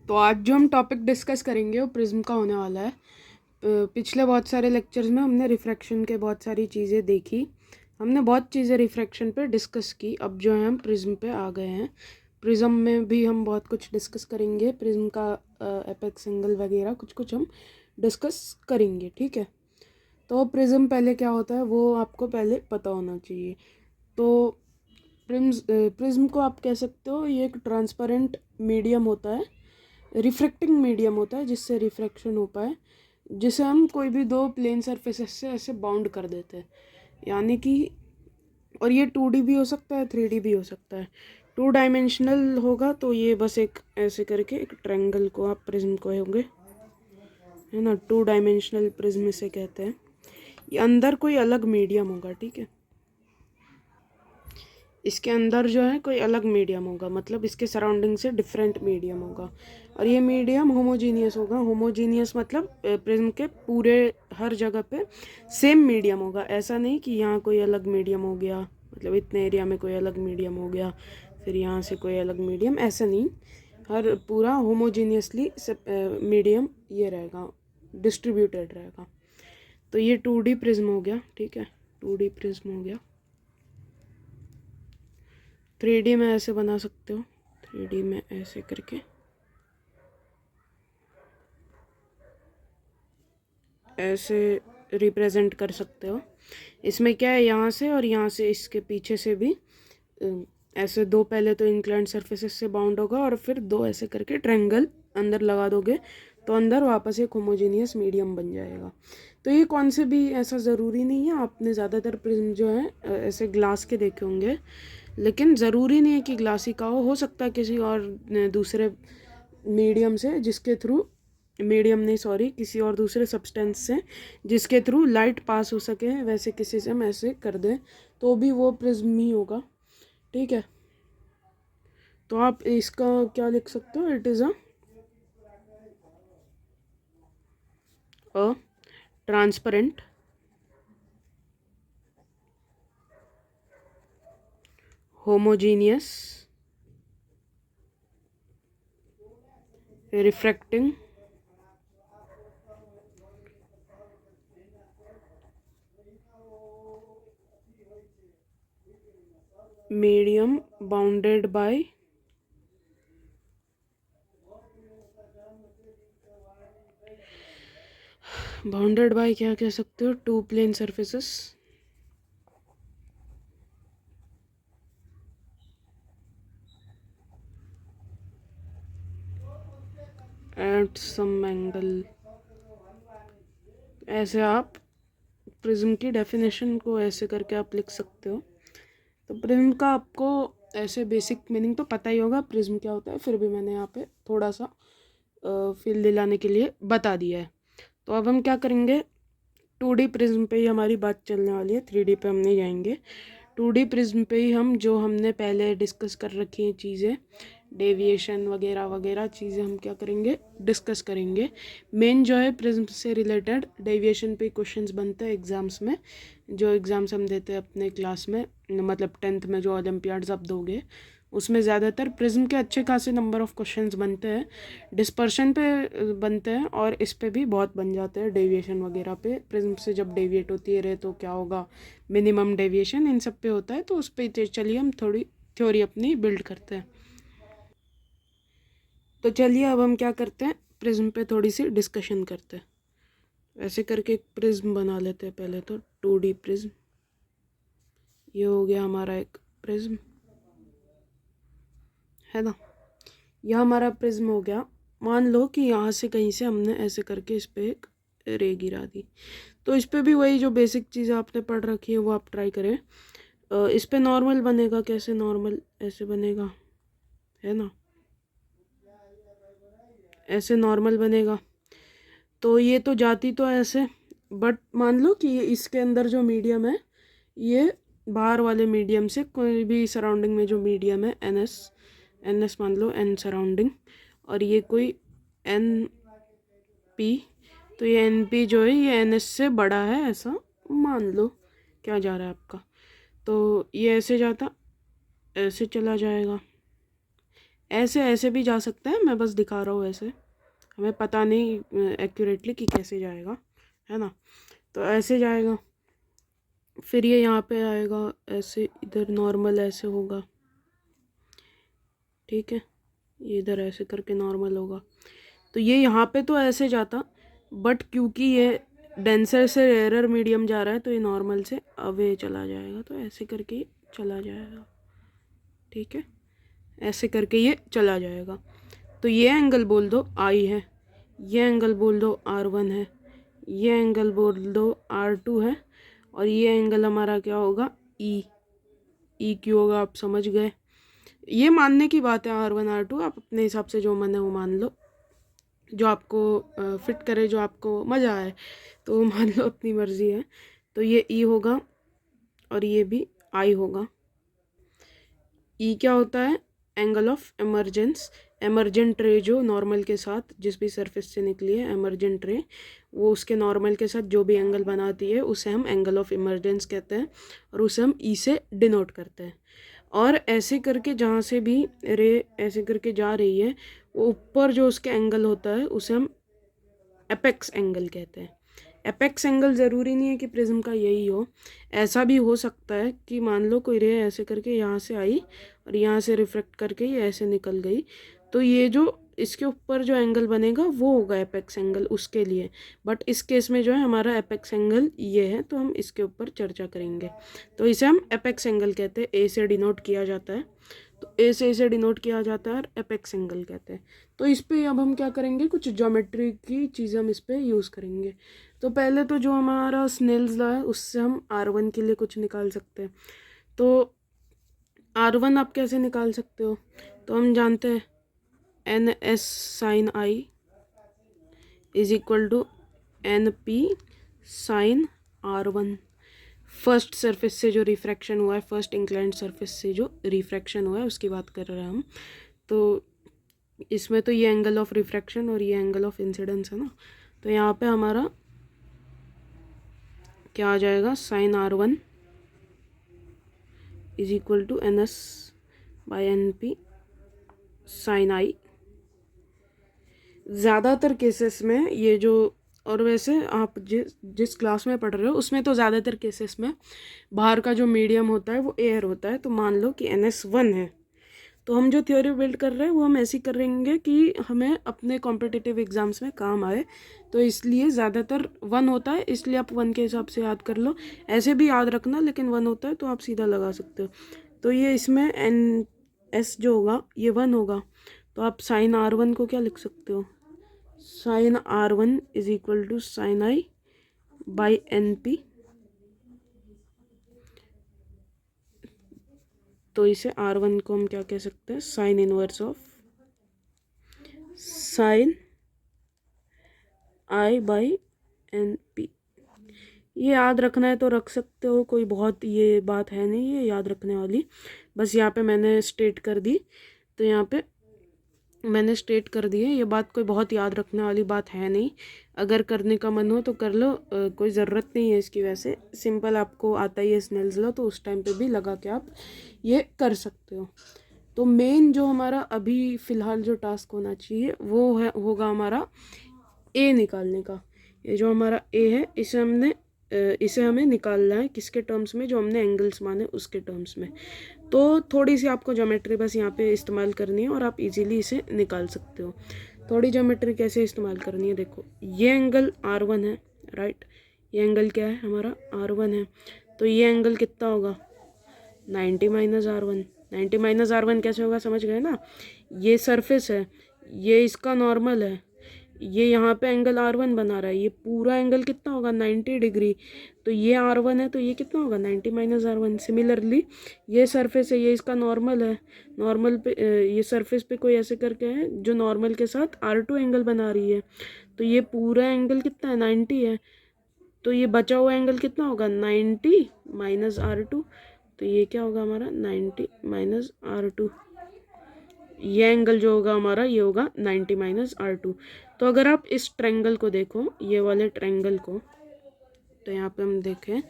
तो आज जो हम टॉपिक डिस्कस करेंगे वो प्रिज्म का होने वाला है। पिछले बहुत सारे लेक्चर्स में हमने रिफ्रैक्शन के बहुत सारी चीज़ें देखी, हमने बहुत चीज़ें रिफ्रैक्शन पे डिस्कस की। अब जो है हम प्रिज्म पे आ गए हैं। प्रिज्म में भी हम बहुत कुछ डिस्कस करेंगे, प्रिज्म का एपेक्स एंगल वगैरह कुछ कुछ हम डिस्कस करेंगे, ठीक है। तो प्रिज्म पहले क्या होता है वो आपको पहले पता होना चाहिए। तो प्रिज्म को आप कह सकते हो ये एक ट्रांसपेरेंट मीडियम होता है, रिफ्रैक्टिंग मीडियम होता है जिससे रिफ्रैक्शन हो पाए, जिसे हम कोई भी दो प्लेन सरफेसेस से ऐसे बाउंड कर देते हैं, यानी कि और ये 2D भी हो सकता है 3D भी हो सकता है। 2 डायमेंशनल होगा तो ये बस एक ऐसे करके एक ट्रायंगल को आप प्रिज्म कहोगे, है ना। 2 डायमेंशनल प्रिज्म इसे कहते हैं। ये अंदर कोई अलग मीडियम होगा, ठीक है। इसके अंदर जो है कोई अलग मीडियम होगा, मतलब इसके सराउंडिंग से डिफरेंट मीडियम होगा, और ये मीडियम होमोजीनियस होगा। होमोजीनियस मतलब प्रिज्म के पूरे हर जगह पे सेम मीडियम होगा। ऐसा नहीं कि यहाँ कोई अलग मीडियम हो गया, मतलब इतने एरिया में कोई अलग मीडियम हो गया फिर यहाँ से कोई अलग मीडियम, ऐसा नहीं। हर पूरा होमोजीनियसली मीडियम ये रहेगा, डिस्ट्रीब्यूटेड रहेगा। तो ये 2D प्रिज्म हो गया, ठीक है। 2D प्रिज्म हो गया। 3D में ऐसे बना सकते हो, 3D में ऐसे करके ऐसे रिप्रेजेंट कर सकते हो। इसमें क्या है, यहाँ से और यहाँ से इसके पीछे से भी ऐसे दो, पहले तो इंक्लाइंड सरफेसेस से बाउंड होगा और फिर दो ऐसे करके ट्रायंगल अंदर लगा दोगे तो अंदर वापस एक होमोजीनियस मीडियम बन जाएगा। तो ये कौन से भी ऐसा ज़रूरी नहीं है। आपने ज़्यादातर प्रिज्म जो है ऐसे ग्लास के देखे होंगे, लेकिन ज़रूरी नहीं है कि ग्लास ही का हो सकता है किसी और दूसरे मीडियम से जिसके थ्रू, मीडियम नहीं सॉरी, किसी और दूसरे सब्सटेंस से जिसके थ्रू लाइट पास हो सके, वैसे किसी से हम ऐसे कर दें तो भी वो प्रिज्म ही होगा, ठीक है। तो आप इसका क्या लिख सकते हो, it is a transparent homogeneous refracting medium bounded by क्या कह सकते हो, 2 plane surfaces at some angle. ऐसे आप प्रिज्म की डेफिनेशन को ऐसे करके आप लिख सकते हो। तो प्रिज्म का आपको ऐसे बेसिक मीनिंग तो पता ही होगा प्रिज्म क्या होता है, फिर भी मैंने यहाँ पे थोड़ा सा फील दिलाने के लिए बता दिया है। तो अब हम क्या करेंगे, 2D प्रिज्म पे ही हमारी बात चलने वाली है, 3D पे हम नहीं जाएंगे। 2D प्रिज्म पे ही हम जो हमने पहले डिस्कस कर रखी हैं चीज़ें, डेविएशन वगैरह वगैरह चीज़ें हम क्या करेंगे, डिस्कस करेंगे। मेन जो है प्रिज्म से रिलेटेड डेविएशन पे क्वेश्चंस बनते हैं एग्ज़ाम्स में, जो एग्ज़ाम्स हम देते हैं अपने क्लास में, मतलब 10th में जो ओलंपियाड्स आप दोगे उसमें ज़्यादातर प्रिज्म के अच्छे खासे नंबर ऑफ क्वेश्चंस बनते हैं। डिस्पर्शन पे बनते हैं और इस पे भी बहुत बन जाते हैं, डेविएशन वगैरह पे। प्रिज्म से जब डेविएट होती है रे तो क्या होगा, मिनिमम डेविएशन, इन सब पे होता है। तो उस पर चलिए हम थोड़ी थ्योरी अपनी बिल्ड करते हैं। तो चलिए अब हम क्या करते हैं, प्रिज्म पे थोड़ी सी डिस्कशन करते हैं। ऐसे करके एक प्रिज्म बना लेते हैं पहले तो, 2D प्रिज्म। ये हो गया हमारा एक प्रिज्म, है ना। यह हमारा प्रिज्म हो गया। मान लो कि यहाँ से कहीं से हमने ऐसे करके इस पे एक रे गिरा दी, तो इस पे भी वही जो बेसिक चीज़ आपने पढ़ रखी है वो आप ट्राई करें। इस पे नॉर्मल बनेगा, कैसे नॉर्मल, ऐसे बनेगा, है ना, ऐसे नॉर्मल बनेगा। तो ये तो जाती तो ऐसे, बट मान लो कि इसके अंदर जो मीडियम है, ये बाहर वाले मीडियम से कोई भी सराउंडिंग में जो मीडियम है एन एस मान लो, एन सराउंडिंग, और ये कोई एन पी, तो ये एन पी जो है ये एन एस से बड़ा है, ऐसा मान लो। क्या जा रहा है आपका, तो ये ऐसे जाता, ऐसे चला जाएगा, ऐसे ऐसे भी जा सकते हैं, मैं बस दिखा रहा हूँ ऐसे, हमें पता नहीं एक्यूरेटली कि कैसे जाएगा, है ना। तो ऐसे जाएगा, फिर ये यहाँ पे आएगा ऐसे, इधर नॉर्मल ऐसे होगा, ठीक है, ये इधर ऐसे करके नॉर्मल होगा। तो ये यहाँ पे तो ऐसे जाता, बट क्योंकि ये डेंसर से रेयर मीडियम जा रहा है तो ये नॉर्मल से अवे चला जाएगा, तो ऐसे करके ये चला जाएगा, ठीक है, ऐसे करके ये चला जाएगा। तो ये एंगल बोल दो आई है, ये एंगल बोल दो R1 है, ये एंगल बोल दो R2 है, और ये एंगल हमारा क्या होगा ई क्यों होगा, आप समझ गए। ये मानने की बात है R1 R2, आप अपने हिसाब से जो मन है वो मान लो, जो आपको फिट करे, जो आपको मज़ा आए तो मान लो, अपनी मर्ज़ी है। तो ये ई होगा और ये भी आई होगा। ई क्या होता है, एंगल ऑफ एमर्जेंस, एमर्जेंट रे जो नॉर्मल के साथ जिस भी सरफेस से निकली है एमर्जेंट रे, वो उसके नॉर्मल के साथ जो भी एंगल बनाती है उसे हम एंगल ऑफ इमरजेंस कहते हैं, और उसे हम ई से डिनोट करते हैं। और ऐसे करके जहाँ से भी रे ऐसे करके जा रही है, वो ऊपर जो उसके एंगल होता है उसे हम एपेक्स एंगल कहते हैं। एपेक्स एंगल ज़रूरी नहीं है कि प्रिज्म का यही हो, ऐसा भी हो सकता है कि मान लो कोई रे ऐसे करके यहाँ से आई और यहाँ से रिफ्लेक्ट करके ये ऐसे निकल गई, तो ये जो इसके ऊपर जो एंगल बनेगा वो होगा एपेक्स एंगल उसके लिए। बट इस केस में जो है हमारा एपेक्स एंगल ये है, तो हम इसके ऊपर चर्चा करेंगे। तो इसे हम एपेक्स एंगल कहते हैं, ए से डिनोट किया जाता है, तो ए से इसे डिनोट किया जाता है और एपेक्स एंगल कहते हैं। तो इस पे अब हम क्या करेंगे, कुछ ज्योमेट्री की चीज़ें हम इस पे यूज़ करेंगे। तो पहले तो जो हमारा स्नेल्स लॉ है उससे हम R1 के लिए कुछ निकाल सकते हैं। तो R1 आप कैसे निकाल सकते हो, तो हम जानते हैं NS sine I is equal to NP sine R1। First surface से जो रिफ्रैक्शन हुआ है, फर्स्ट इंक्लाइंड सरफेस से जो रिफ्रैक्शन हुआ है उसकी बात कर रहे हैं हम। तो इसमें तो ये एंगल ऑफ रिफ्रैक्शन और ये एंगल ऑफ इंसिडेंस है ना, तो यहाँ पे हमारा क्या आ जाएगा, sine R1 is equal to NS by NP sine I। ज़्यादातर केसेस में ये जो, और वैसे आप जिस क्लास में पढ़ रहे हो उसमें तो ज़्यादातर केसेस में बाहर का जो मीडियम होता है वो एयर होता है। तो मान लो कि NS1 है, तो हम जो थ्योरी बिल्ड कर रहे हैं वो हम ऐसी करेंगे कि हमें अपने कॉम्पिटिटिव एग्जाम्स में काम आए, तो इसलिए ज़्यादातर 1 होता है, इसलिए आप 1 के हिसाब से याद कर लो। ऐसे भी याद रखना, लेकिन 1 होता है तो आप सीधा लगा सकते हो। तो ये इसमें NS जो होगा ये 1 होगा, तो आप साइन R1 को क्या लिख सकते हो, sine R1 is equal to sine I by NP। तो इसे R1 को हम क्या कह सकते हैं, sine inverse of sine I by NP। ये याद रखना है तो रख सकते हो, कोई बहुत ये बात है नहीं ये याद रखने वाली, बस यहाँ पे मैंने स्टेट कर दी। तो यहाँ पे मैंने स्टेट कर दी है, ये बात कोई बहुत याद रखने वाली बात है नहीं, अगर करने का मन हो तो कर लो, कोई ज़रूरत नहीं है इसकी। वैसे सिंपल आपको आता ही है स्नेल्स लॉ, तो उस टाइम पे भी लगा के आप ये कर सकते हो। तो मेन जो हमारा अभी फ़िलहाल जो टास्क होना चाहिए वो होगा हमारा ए निकालने का। ये जो हमारा ए है इसे हमें निकालना है किसके टर्म्स में, जो हमने एंगल्स माने उसके टर्म्स में। तो थोड़ी सी आपको ज्योमेट्री बस यहाँ पे इस्तेमाल करनी है और आप इजीली इसे निकाल सकते हो। थोड़ी ज्योमेट्री कैसे इस्तेमाल करनी है, देखो ये एंगल R1 है, राइट, ये एंगल क्या है हमारा R1 है, तो ये एंगल कितना होगा 90 माइनस R1। 90 माइनस R1 कैसे होगा, समझ गए ना, ये सरफेस है, ये इसका नॉर्मल है, ये यहाँ पे एंगल R1 बना रहा है, ये पूरा एंगल कितना होगा 90 डिग्री, तो ये R1 है तो ये कितना होगा 90 माइनस R1। सिमिलरली ये सरफेस है, ये इसका नॉर्मल है, नॉर्मल पे ये सरफेस पे कोई ऐसे करके है जो नॉर्मल के साथ R2 एंगल बना रही है, तो ये पूरा एंगल कितना है 90 है, तो ये बचा हुआ एंगल कितना होगा 90 माइनस R2, तो ये क्या होगा हमारा 90 माइनस R2। ये एंगल जो होगा हमारा ये होगा 90 माइनस R2। तो अगर आप इस ट्रायंगल को देखो, ये वाले ट्रायंगल को, तो यहाँ पे हम देखें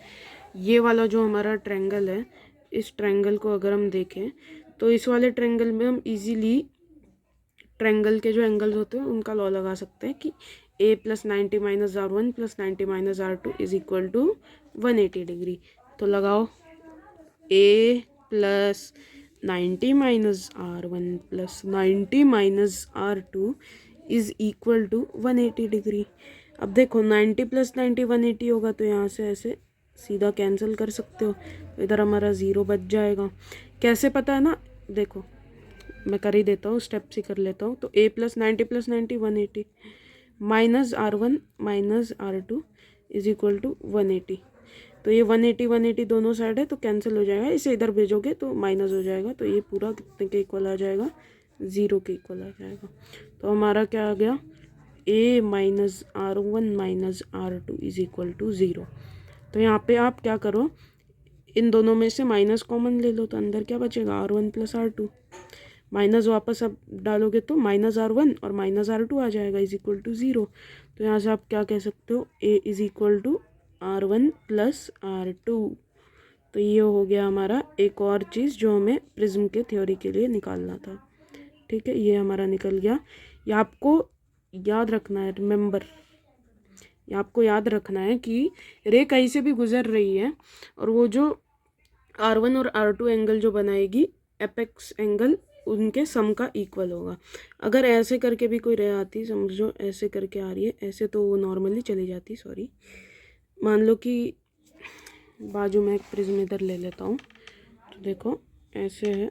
ये वाला जो हमारा ट्रायंगल है, इस ट्रायंगल को अगर हम देखें तो इस वाले ट्रायंगल में हम इजीली ट्रायंगल के जो एंगल्स होते हैं उनका लॉ लगा सकते हैं कि a plus 90 minus R1 plus 90 minus R2 is equal to 180 degree. तो लगाओ a plus 90 minus R1 plus 90 minus R2 is equal to 180 degree. अब देखो 90 प्लस 90 180 होगा, तो यहाँ से ऐसे सीधा कैंसिल कर सकते हो, तो इधर हमारा 0 बच जाएगा। कैसे पता है ना, देखो मैं कर ही देता हूँ, स्टेप से कर लेता हूँ। तो a plus 90 180 minus R1 minus R2 is equal to 180। तो ये 180 दोनों साइड है तो कैंसिल हो जाएगा, इसे इधर भेजोगे तो माइनस हो जाएगा, तो ये पूरा कितने के इक्वल आ जाएगा, 0 के इक्वल आ जाएगा। तो हमारा क्या आ गया, a minus R1 minus R2 is equal to 0। तो यहाँ पे आप क्या करो, इन दोनों में से माइनस कॉमन ले लो, तो अंदर क्या बचेगा, R1 प्लस R2, माइनस वापस अब डालोगे तो माइनस R1 और माइनस R2 आ जाएगा इज इक्वल टू 0। तो यहाँ से आप क्या कह सकते हो, a is equal to R1 plus R2। तो ये हो गया हमारा एक और चीज़ जो हमें प्रिज्म के थ्योरी के लिए निकालना था। ठीक है, ये हमारा निकल गया। ये आपको याद रखना है, रिमेंबर, ये आपको याद रखना है कि रे कहीं से भी गुजर रही है और वो जो R1 और R2 एंगल जो बनाएगी, एपेक्स एंगल उनके सम का इक्वल होगा। अगर ऐसे करके भी कोई रे आती, समझो ऐसे करके आ रही है, ऐसे तो वो नॉर्मली चली जाती, सॉरी, मान लो कि बाजू में एक प्रिज्म इधर ले लेता हूँ, तो देखो ऐसे है,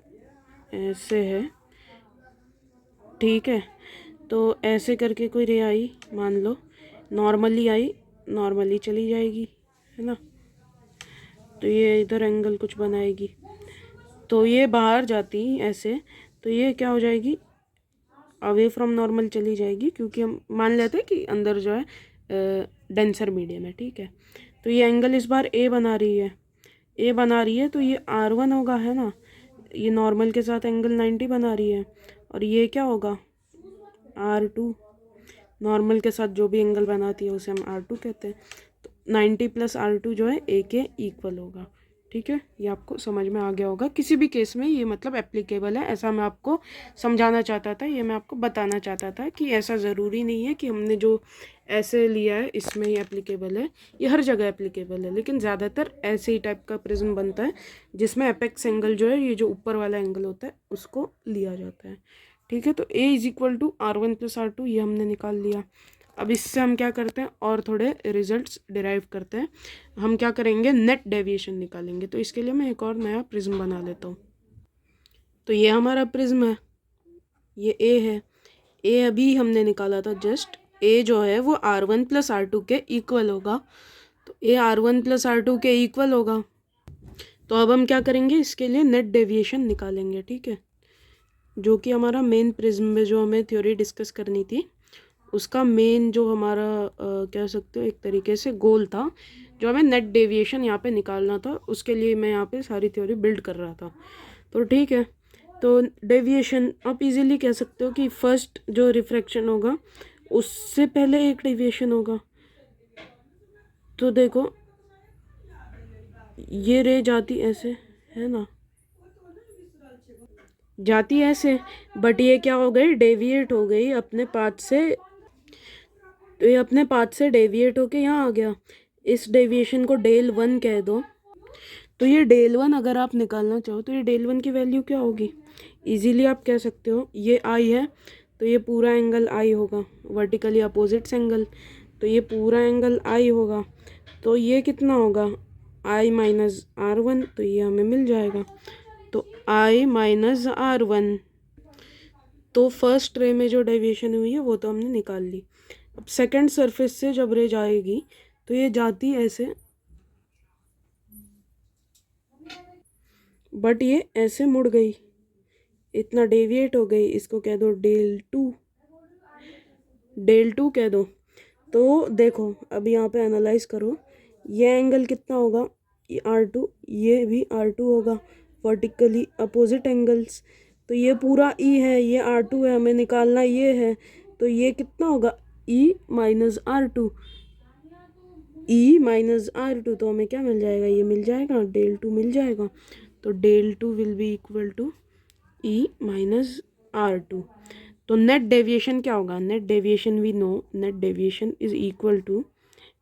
ऐसे है, ठीक है। तो ऐसे करके कोई रे आई, मान लो नॉर्मली आई, नॉर्मली चली जाएगी, है ना। तो ये इधर एंगल कुछ बनाएगी, तो ये बाहर जाती ऐसे, तो ये क्या हो जाएगी, अवे फ्रॉम नॉर्मल चली जाएगी, क्योंकि हम मान लेते हैं कि अंदर जो है डेंसर मीडियम है, ठीक है। तो ये एंगल इस बार ए बना रही है, ए बना रही है, तो ये R1 होगा, है ना, ये नॉर्मल के साथ एंगल 90 बना रही है, और ये क्या होगा, R2, नॉर्मल के साथ जो भी एंगल बनाती है उसे हम R2 कहते हैं। तो 90 प्लस R2 जो है ए के इक्वल होगा, ठीक है। ये आपको समझ में आ गया होगा, किसी भी केस में ये मतलब एप्लीकेबल है, ऐसा मैं आपको समझाना चाहता था, ये मैं आपको बताना चाहता था कि ऐसा ज़रूरी नहीं है कि हमने जो ऐसे लिया है इसमें ही एप्लीकेबल है, ये हर जगह एप्लीकेबल है, लेकिन ज़्यादातर ऐसे ही टाइप का प्रिज्म बनता है जिसमें एपेक्स एंगल जो है, ये जो ऊपर वाला एंगल होता है, उसको लिया जाता है, ठीक है। तो a is equal to R1 plus R2 ये हमने निकाल लिया। अब इससे हम क्या करते हैं, और थोड़े रिजल्ट्स डिराइव करते हैं। हम क्या करेंगे, नेट डेविएशन निकालेंगे। तो इसके लिए मैं एक और नया प्रिज्म बना लेता हूँ। तो ये हमारा प्रिज्म है, ये a है, a अभी हमने निकाला था जस्ट, a जो है वो R1 प्लस R2 के इक्वल होगा। तो a R1 प्लस R2 के इक्वल होगा। तो अब हम क्या करेंगे, इसके लिए नेट डेविएशन निकालेंगे, ठीक है, जो कि हमारा मेन प्रिज्म में जो हमें थ्योरी डिस्कस करनी थी, उसका मेन जो हमारा कह सकते हो एक तरीके से गोल था, जो हमें नेट डेविएशन यहाँ पे निकालना था, उसके लिए मैं यहाँ पे सारी थ्योरी बिल्ड कर रहा था। तो ठीक है, तो डेविएशन आप इजीली कह सकते हो कि फर्स्ट जो रिफ्रैक्शन होगा उससे पहले एक डेविएशन होगा। तो देखो ये रे जाती ऐसे, है ना, जाती ऐसे, बट ये क्या हो गई, डेविएट हो गई अपने पाथ से, तो ये अपने पाथ से डेविएट होके यहाँ आ गया। इस डेविएशन को डेल 1 कह दो। तो ये डेल 1 अगर आप निकालना चाहो तो ये डेल 1 की वैल्यू क्या होगी, इजीली आप कह सकते हो, ये आई है तो ये पूरा एंगल आई होगा, वर्टिकली अपोजिट्स एंगल, तो ये पूरा एंगल आई होगा। तो ये कितना होगा, आई माइनस R1, तो ये हमें मिल जाएगा। तो आई माइनस R1, तो फर्स्ट रे में जो डेविएशन हुई है वो तो हमने निकाल ली। अब सेकंड सरफेस से जब रे जाएगी तो ये जाती ऐसे, बट ये ऐसे मुड़ गई, इतना डेविएट हो गई, इसको कह दो डेल 2, डेल 2 कह दो। तो देखो अब यहाँ पे एनालाइज करो, ये एंगल कितना होगा, ये R2, ये भी R2 होगा, वर्टिकली अपोजिट एंगल्स। तो ये पूरा E है, ये R2 है, हमें निकालना ये है, तो ये कितना होगा, E minus R2, E minus R2, तो हमें क्या मिल जाएगा, ये मिल जाएगा, डेल 2 मिल जाएगा। तो del 2 will be equal to E minus R2। तो नेट डेविएशन क्या होगा, net deviation we know, net deviation is equal to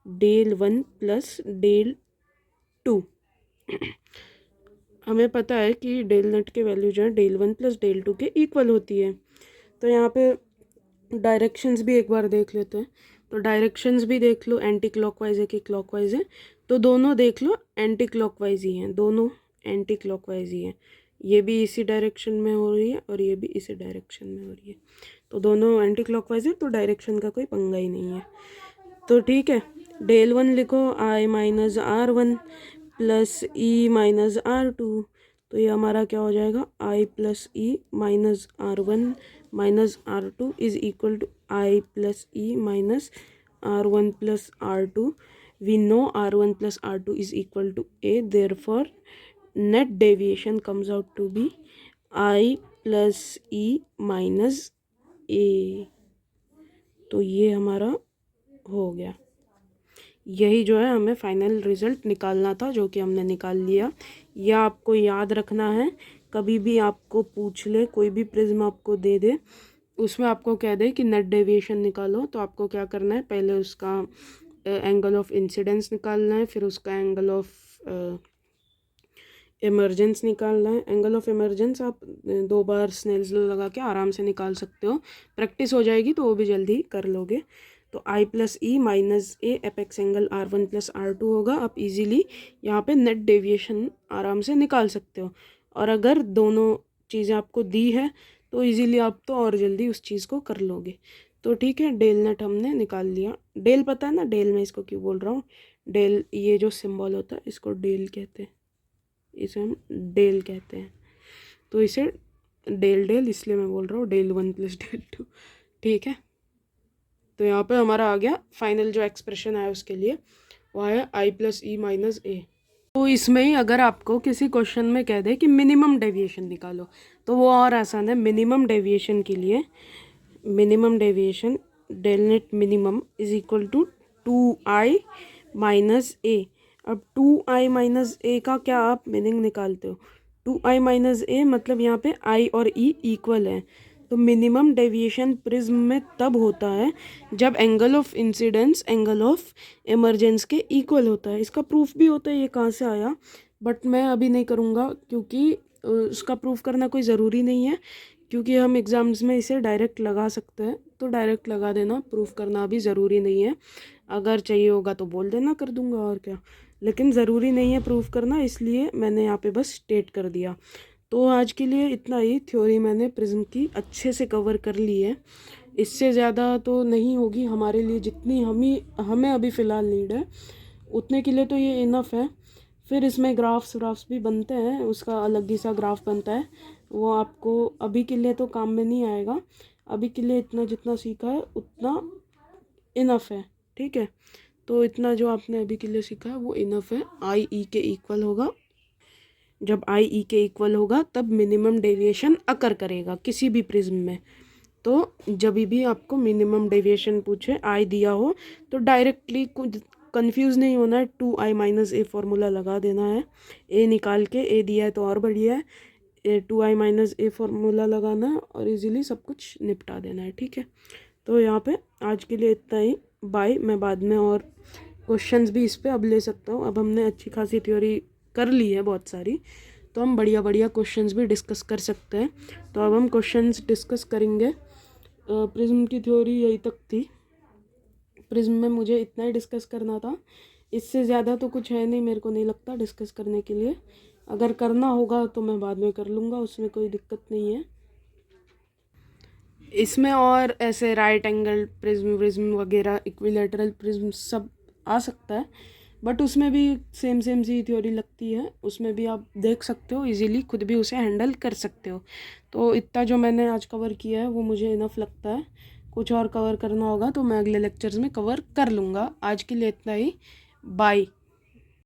del 1 plus del 2। हमें पता है कि डेल नेट के वैल्यू जो है डेल 1 प्लस डेल 2 के इक्वल होती है। तो यहाँ पे डायरेक्शंस भी एक बार देख लेते हैं। तो डायरेक्शंस भी देख लो, एंटी क्लॉकवाइज है कि क्लॉकवाइज है, तो दोनों देख लो एंटी क्लॉकवाइज ही हैं, दोनों एंटी क्लॉकवाइज ही हैं। ये भी इसी डायरेक्शन में हो रही है और ये भी इसी डायरेक्शन में हो रही है, तो दोनों एंटी क्लॉकवाइज है, तो डायरेक्शन का कोई पंगा ही नहीं है। तो ठीक है, डेल 1 लिखो I minus R1 plus E minus R2, तो ये हमारा क्या हो जाएगा, I plus E minus R1 minus R2 is equal to I plus E minus R1 plus R2। We know R1 plus R2 is equal to A, therefore net deviation comes out to be I plus E minus A। तो ये हमारा हो गया। यही जो है हमें final result निकालना था, जो कि हमने निकाल लिया। यह आपको याद रखना है, कभी भी आपको पूछ ले, कोई भी प्रिज्म आपको दे दे, उसमें आपको कह दे कि नेट डेविएशन निकालो, तो आपको क्या करना है, पहले उसका एंगल ऑफ इंसिडेंस निकालना है, फिर उसका एंगल ऑफ इमर्जेंस निकालना है। एंगल ऑफ इमर्जेंस आप 2 बार स्नेल्स लॉ लगा के आराम से निकाल सकते हो, प्रैक्टिस हो जाएगी तो वो भी जल्दी कर लोगे। तो I plus E minus A apex angle R1 plus R2 होगा। आप इजीली यहाँ पे नेट डेविएशन आराम से निकाल सकते हो, और अगर दोनों चीज़ें आपको दी है तो इजीली आप तो और जल्दी उस चीज़ को कर लोगे। तो ठीक है, डेल नेट हमने निकाल लिया। डेल पता है ना, डेल मैं इसको क्यों बोल रहा हूँ, डेल ये जो सिंबल होता है इसको डेल कहते हैं, इसे हम डेल कहते हैं, तो इसे डेल डेल इसलिए मैं बोल रहा हूँ डेल 1 प्लस डेल 2। ठीक है, तो यहाँ पे हमारा आ गया फाइनल जो एक्सप्रेशन आया उसके लिए, वो है I प्लस ई माइनस ए। तो इसमें ही अगर आपको किसी क्वेश्चन में कह दे कि मिनिमम डेविएशन निकालो, तो वो और आसान है। मिनिमम डेविएशन के लिए minimum deviation del net minimum is equal to 2I minus A. अब 2I माइनस ए का क्या आप मीनिंग निकालते हो, 2I माइनस ए मतलब यहाँ पे I और E इक्वल है। तो मिनिमम डेविएशन प्रिज्म में तब होता है जब angle of incidence angle of emergence के इक्वल होता है। इसका प्रूफ भी होता है, ये कहाँ से आया, बट मैं अभी नहीं करूँगा क्योंकि उसका प्रूफ करना कोई ज़रूरी नहीं है, क्योंकि हम एग्ज़ाम्स में इसे डायरेक्ट लगा सकते हैं, तो डायरेक्ट लगा देना, प्रूफ करना अभी ज़रूरी नहीं है। अगर चाहिए होगा तो बोल देना, कर दूंगा और क्या, लेकिन ज़रूरी नहीं है प्रूफ करना, इसलिए मैंने यहाँ पे बस स्टेट कर दिया। तो आज के लिए इतना ही, थ्योरी मैंने प्रिज्म की अच्छे से कवर कर ली है, इससे ज़्यादा तो नहीं होगी हमारे लिए, जितनी हमें अभी फ़िलहाल नीड है उतने के लिए तो ये इनफ है। फिर इसमें ग्राफ्स भी बनते हैं, उसका अलग ही सा ग्राफ बनता है, वो आपको अभी के लिए तो काम में नहीं आएगा। अभी के लिए इतना जितना सीखा है उतना इनफ है, ठीक है। तो इतना जो आपने अभी के लिए सीखा है वो इनफ है। आई ई के इक्वल होगा, जब आई ई के इक्वल होगा तब मिनिमम डेविएशन अकर करेगा किसी भी प्रिज्म में। तो जब भी आपको मिनिमम डेविएशन पूछे, आई दिया हो, तो डायरेक्टली कुछ कंफ्यूज नहीं होना है, 2I माइनस ए फॉर्मूला लगा देना है, ए निकाल के, ए दिया है तो और बढ़िया है, 2I माइनस ए फॉर्मूला लगाना है और इजीली सब कुछ निपटा देना है, ठीक है। तो यहाँ पे आज के लिए इतना ही, बाय। मैं बाद में और क्वेश्चंस भी इस पे अब ले सकता हूँ, अब हमने अच्छी खासी थ्योरी कर ली है बहुत सारी, तो हम बढ़िया बढ़िया क्वेश्चंस भी डिस्कस कर सकते हैं। तो अब हम क्वेश्चंस डिस्कस करेंगे। प्रिज्म की थ्योरी यही तक थी, प्रिज्म में मुझे इतना ही डिस्कस करना था, इससे ज़्यादा तो कुछ है नहीं, मेरे को नहीं लगता डिस्कस करने के लिए। अगर करना होगा तो मैं बाद में कर लूँगा, उसमें कोई दिक्कत नहीं है। इसमें और ऐसे राइट एंगल प्रिज्म वगैरह, इक्विलैटरल प्रिज्म सब आ सकता है, बट उसमें भी सेम सी थ्योरी लगती है, उसमें भी आप देख सकते हो इजीली, खुद भी उसे हैंडल कर सकते हो। तो इतना जो मैंने आज कवर किया है वो मुझे इनफ लगता है, कुछ और कवर करना होगा तो मैं अगले लेक्चर्स में कवर कर लूँगा। आज के लिए इतना ही, बाय।